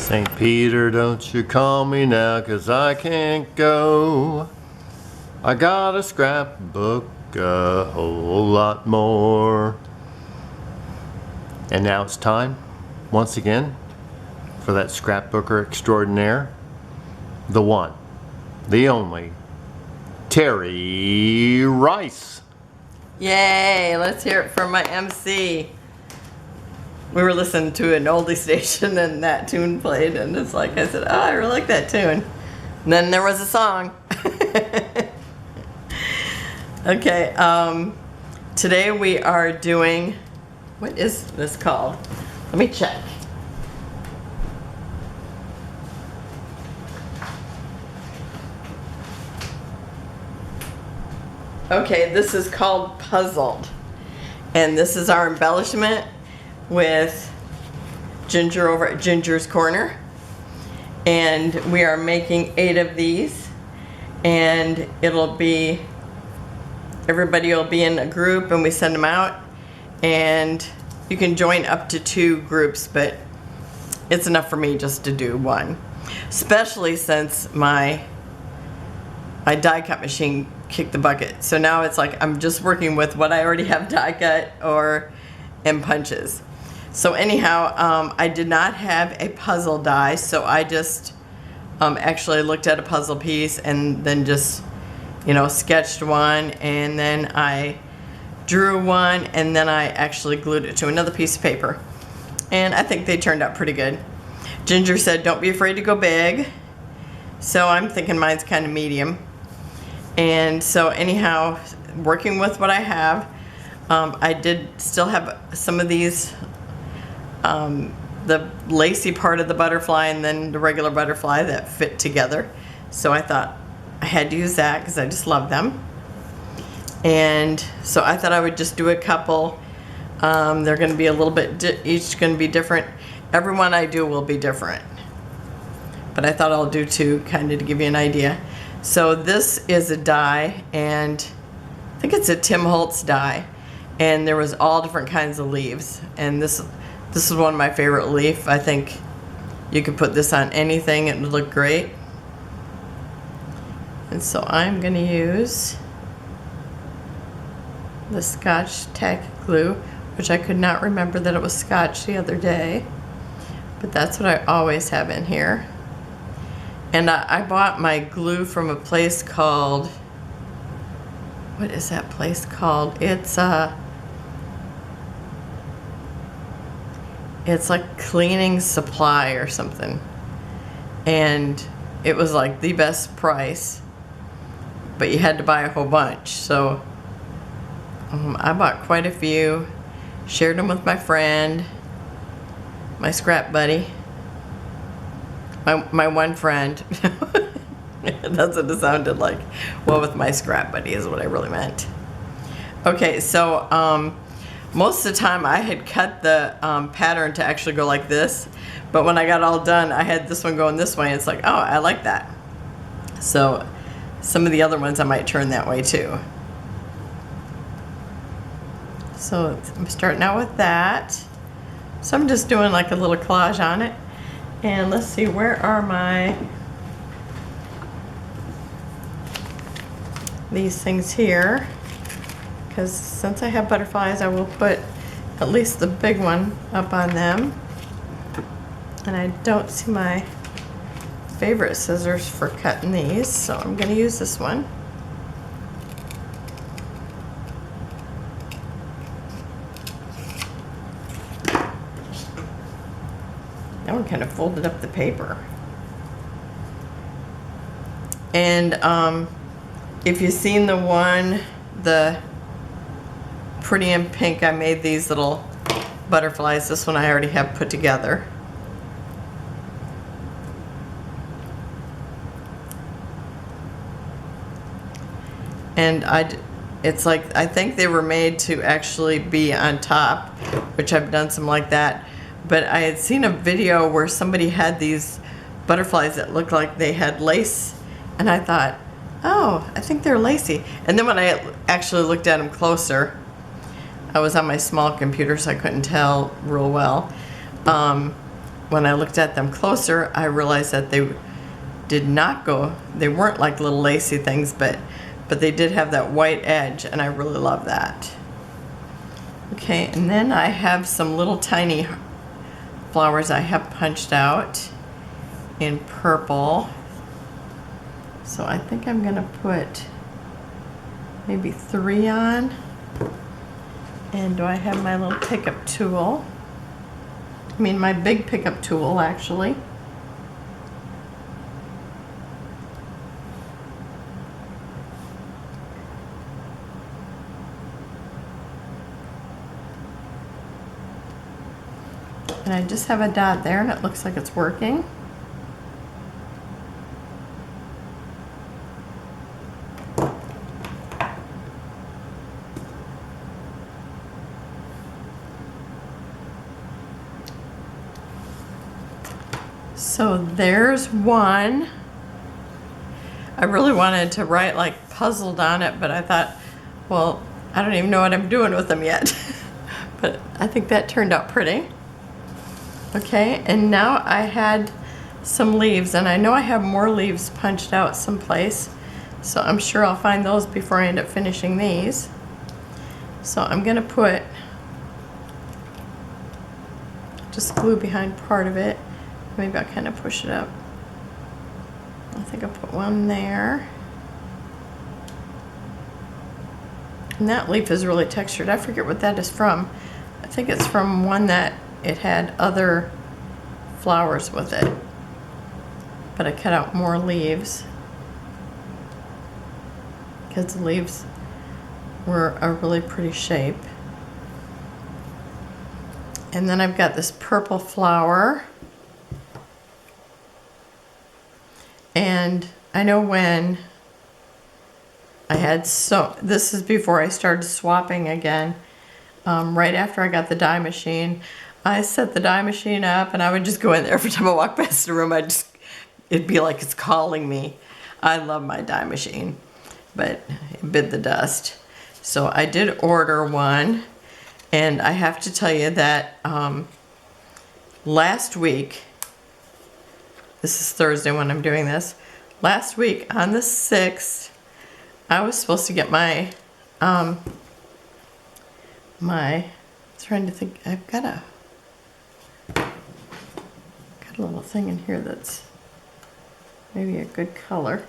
St. Peter, don't you call me now, 'cause I can't go. I got a scrapbook, a whole lot more. And now it's time, once again, for that scrapbooker extraordinaire, the one, the only, Terry Rice. Yay, let's hear it from my MC. We were listening to an oldie station and that tune played, and it's like, I said, oh, I really like that tune. And then there was a song. Okay, today we are doing, what is this called? Let me check. Okay, this is called Puzzled. And this is our embellishment with Ginger over at Ginger's Corner. And we are making 8 of these. And it'll be, everybody will be in a group and we send them out. And you can join up to 2 groups, but it's enough for me just to do 1. Especially since my die cut machine kicked the bucket. So now it's like I'm just working with what I already have die cut or in punches. So anyhow, I did not have a puzzle die, so I just actually looked at a puzzle piece and then just, you know, sketched one, and then I drew one, and then I actually glued it to another piece of paper. And I think they turned out pretty good. Ginger said, don't be afraid to go big. So I'm thinking mine's kind of medium. And so anyhow, working with what I have, I did still have some of these, the lacy part of the butterfly and then the regular butterfly that fit together. So I thought I had to use that because I just love them. And so I thought I would just do a couple. They're going to be a little bit, each going to be different. Every one I do will be different. But I thought I'll do 2 kind of to give you an idea. So this is a die, and I think it's a Tim Holtz die, and there was all different kinds of leaves, and this is one of my favorite leaf. I think you could put this on anything, it would look great. And so I'm going to use the Scotch tack glue, which I could not remember that it was Scotch the other day, but that's what I always have in here. And I bought my glue from a place called, what is that place called? It's like Cleaning Supply or something. And it was like the best price, but you had to buy a whole bunch. So I bought quite a few, shared them with my friend, my scrap buddy. My one friend. That's what it sounded like. Well, with my scrap buddy is what I really meant. Okay, so most of the time I had cut the pattern to actually go like this, but when I got all done, I had this one going this way, and it's like, oh, I like that. So some of the other ones I might turn that way too. So I'm starting out with that. So I'm just doing like a little collage on it. And let's see, where are these things here? Because since I have butterflies, I will put at least the big one up on them. And I don't see my favorite scissors for cutting these, so I'm going to use this one. That one kind of folded up the paper. And if you've seen the Pretty in Pink, I made these little butterflies. This one I already have put together. And it's like, I think they were made to actually be on top, which I've done some like that. But I had seen a video where somebody had these butterflies that looked like they had lace, and I thought, oh, I think they're lacy. And then when I actually looked at them closer, I was on my small computer, so I couldn't tell real well. when I looked at them closer, I realized that they weren't like little lacy things, but they did have that white edge, and I really love that. Okay, and then I have some little tiny flowers I have punched out in purple. So I think I'm gonna put maybe 3 on. And do I have my little pickup tool? I mean my big pickup tool actually. And I just have a dot there and it looks like it's working. So there's one. I really wanted to write like puzzled on it, but I thought, well, I don't even know what I'm doing with them yet. But I think that turned out pretty. Okay, and now I had some leaves, and I know I have more leaves punched out someplace, so I'm sure I'll find those before I end up finishing these. So I'm gonna put just glue behind part of it. Maybe I'll kind of push it up. I think I'll put one there. And that leaf is really textured. I forget what that is from. I think it's from one that it had other flowers with it. But I cut out more leaves because the leaves were a really pretty shape. And then I've got this purple flower. And I know when I had this is before I started swapping again, right after I got the dye machine, I set the dye machine up and I would just go in there every time I walk past the room. It'd be like it's calling me. I love my dye machine, but it bit the dust. So I did order one, and I have to tell you that last week, this is Thursday when I'm doing this. Last week on the 6th, I was supposed to get my, trying to think, I've got a little thing in here that's maybe a good color.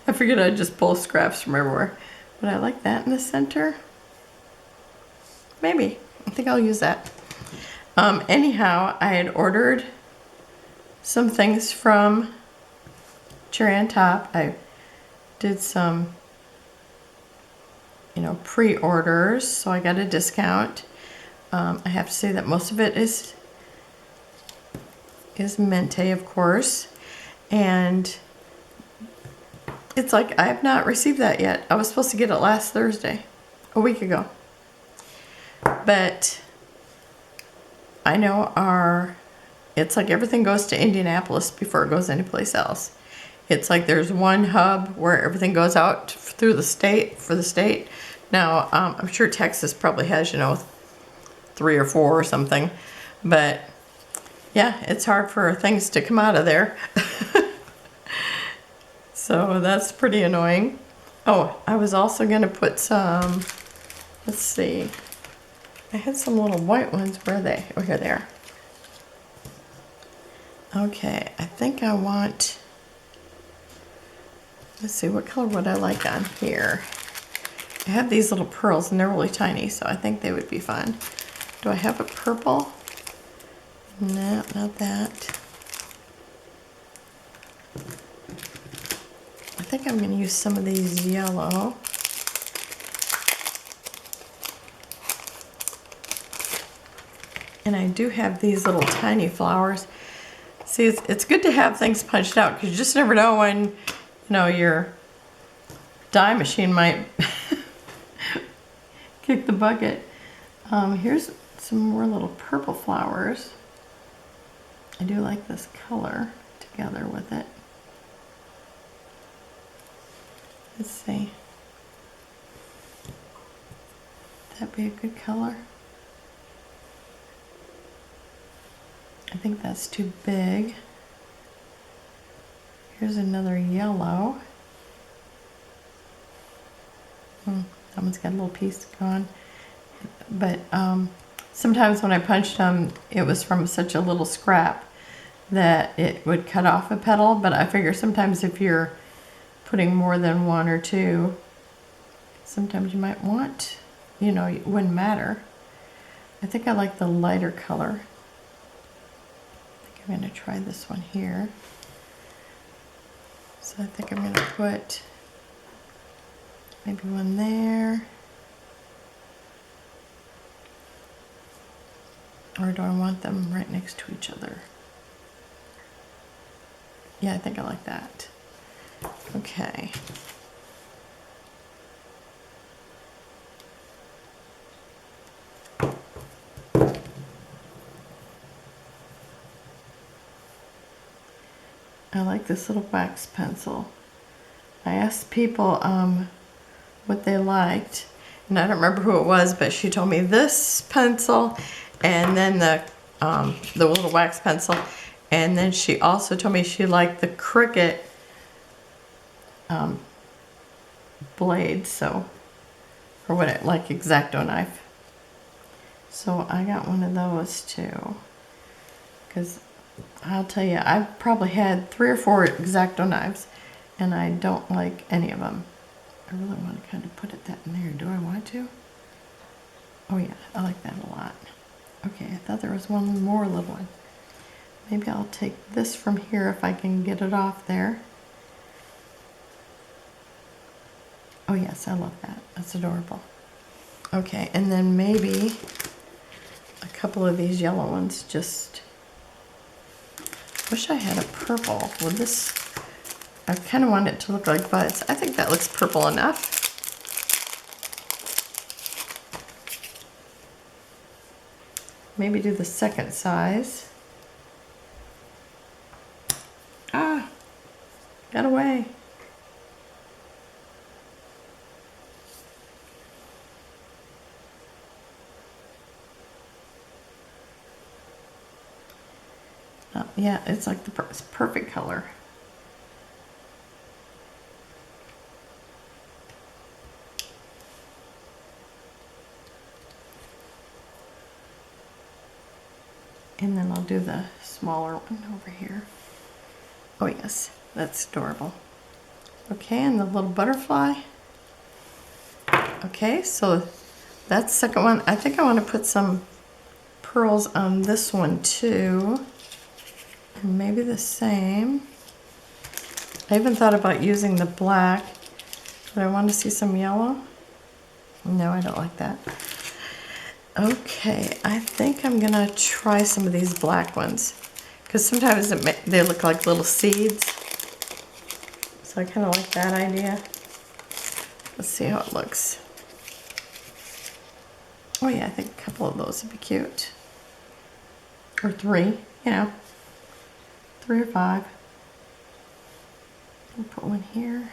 I figured I'd just pull scraps from everywhere. But I like that in the center. Maybe, I think I'll use that. Anyhow, I had ordered some things from Cherry on Top. I did some, pre-orders, so I got a discount. I have to say that most of it is Mente, of course, and it's like I have not received that yet. I was supposed to get it last Thursday, a week ago, but I know it's like everything goes to Indianapolis before it goes anyplace else. It's like there's one hub where everything goes out through the state, for the state. Now, I'm sure Texas probably has, 3 or 4 or something. But, yeah, it's hard for things to come out of there. So that's pretty annoying. Oh, I was also going to put some, let's see. I had some little white ones. Where are they? Oh, here they are. Okay, I think I want, let's see, what color would I like on here? I have these little pearls and they're really tiny, so I think they would be fun. Do I have a purple? No, not that. I think I'm going to use some of these yellow. And I do have these little tiny flowers. See, it's good to have things punched out because you just never know when, your dye machine might kick the bucket. Here's some more little purple flowers. I do like this color together with it. Let's see. Would that be a good color? I think that's too big. Here's another yellow. That one's got a little piece gone. But sometimes when I punched them, it was from such a little scrap that it would cut off a petal. But I figure sometimes if you're putting more than one or two, sometimes you might want, you know, it wouldn't matter. I think I like the lighter color. I think I'm going to try this one here. So I think I'm going to put maybe one there. Or do I want them right next to each other? Yeah, I think I like that. Okay. I like this little wax pencil. I asked people what they liked, and I don't remember who it was, but she told me this pencil, and then the little wax pencil, and then she also told me she liked the Cricut blade, so, or what, like X-Acto knife. So I got one of those too, because I'll tell you, I've probably had 3 or 4 X-Acto knives, and I don't like any of them. I really want to kind of put that in there. Do I want to? Oh yeah, I like that a lot. Okay, I thought there was one more little one. Maybe I'll take this from here if I can get it off there. Oh yes, I love that. That's adorable. Okay, and then maybe a couple of these yellow ones. Just wish I had a purple. Would this, I kind of want it to look like buds. I think that looks purple enough. Maybe do the second size. Ah, got away. Yeah, it's like the perfect color. And then I'll do the smaller one over here. Oh yes, that's adorable. Okay, and the little butterfly. Okay, so that's the second one. I think I want to put some pearls on this one too. And maybe the same. I even thought about using the black, but I want to see some yellow. No, I don't like that. Okay, I think I'm gonna try some of these black ones, because sometimes they look like little seeds. So I kind of like that idea. Let's see how it looks. Oh yeah, I think a couple of those would be cute. Or 3, you know. 3 or 5. I'll put one here.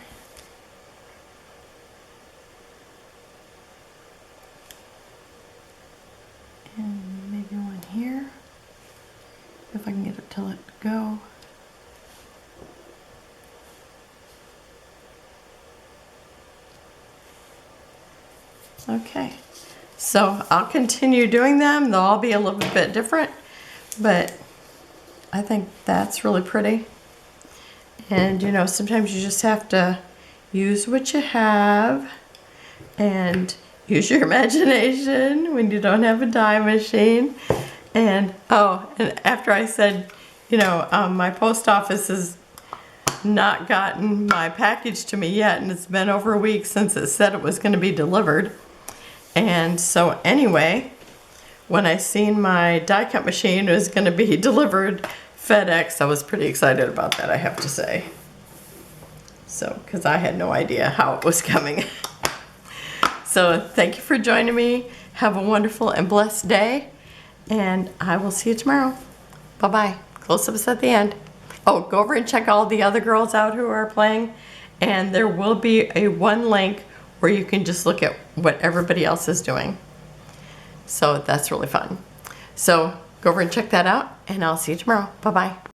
And maybe one here. If I can get it to let go. Okay. So I'll continue doing them. They'll all be a little bit different, but I think that's really pretty. And you know, sometimes you just have to use what you have and use your imagination when you don't have a die machine. And oh, and after I said, you know, my post office has not gotten my package to me yet, and it's been over a week since it said it was going to be delivered. And so anyway, when I seen my die cut machine was going to be delivered FedEx, I was pretty excited about that, I have to say. So, because I had no idea how it was coming. So thank you for joining me. Have a wonderful and blessed day, and I will see you tomorrow. Bye-bye. Close-ups at the end. Oh, go over and check all the other girls out who are playing, and there will be one link where you can just look at what everybody else is doing. So that's really fun. So Go over and check that out, and I'll see you tomorrow. Bye-bye.